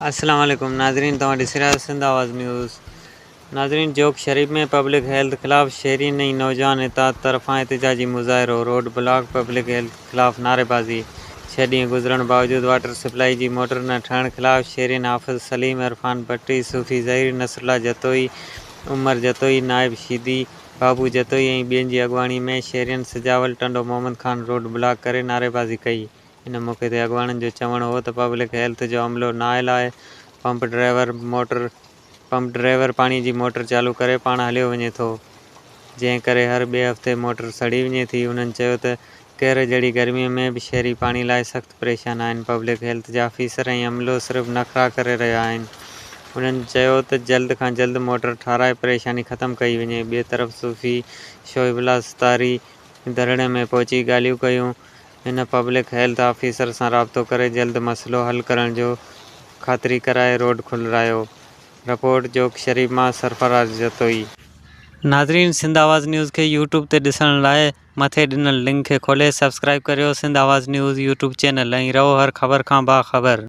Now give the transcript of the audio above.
अस्सलाम वालेकुम नाजरीन, तव्हां ॾिसी रहिया सिंध आवाज़ न्यूज़। नाजरीन, जोक शरीफ में पब्लिक हेल्थ ख़िलाफ़ शहरीन ऐं नौजवान इत्तेहाद तरफ़ां एहतिजाजी मुज़ाहिरो, रोड ब्लॉक, पब्लिक हेल्थ ख़िलाफ़ नारेबाज़ी। 6 ॾींहं गुज़रण बावजूद वाटर सप्लाई जी मोटर न ठहण ख़िलाफ़ शहरीन हाफ़िज़ सलीम, इरफान भट्टी, सूफ़ी ज़हीर, नसरुल्लाह जतोई, उमर जतोई, नाइब शीदी, बाबू जतोई ऐं ॿियनि जी अॻवाणी में शहरीन सिजावल, टंडो, मोहम्मद खान रोड ब्लॉक करे नारेबाज़ी कई। इन मौक़े ते अॻवाणनि जो चवणु हो त पब्लिक हेल्थ जो अमलो न आयल आहे। पंप ड्राइवर पाणी जी मोटर चालू करे पाण हलियो वञे थो, जंहिं करे हर ॿिए हफ़्ते मोटर सड़ी वञे थी। उन्हनि चयो त कहर जहिड़ी गर्मीअ में बि शहरी पाणी लाइ सख़्तु परेशान आहिनि। पब्लिक हेल्थ जा अफ़ीसर ऐं अमलो सिर्फ़ु नख़रा करे रहिया आहिनि। उन्हनि चयो त जल्द खां जल्द मोटर ठाराए परेशानी ख़तमु कई वञे। ॿिए तरफ़ सूफ़ी शोइबुल्लाह सतारी धरणे में पहुची ॻाल्हियूं कयूं। हिन पब्लिक हेल्थ ऑफिसर सां राबितो करे जल्द मसइलो हल करण जो ख़ातिरी कराए रोड खुलायो। रिपोर्ट जोक शरीफ मां सरफराज़ जतोई। नाज़रीन, सिंध आवाज़ न्यूज़ खे यूट्यूब ते ॾिसण लाइ मथे ॾिनल लिंक खे खोले सब्सक्राइब करियो सिंध आवाज़ न्यूज़ यूट्यूब चैनल ऐं रहो हर ख़बर खां बाख़बर।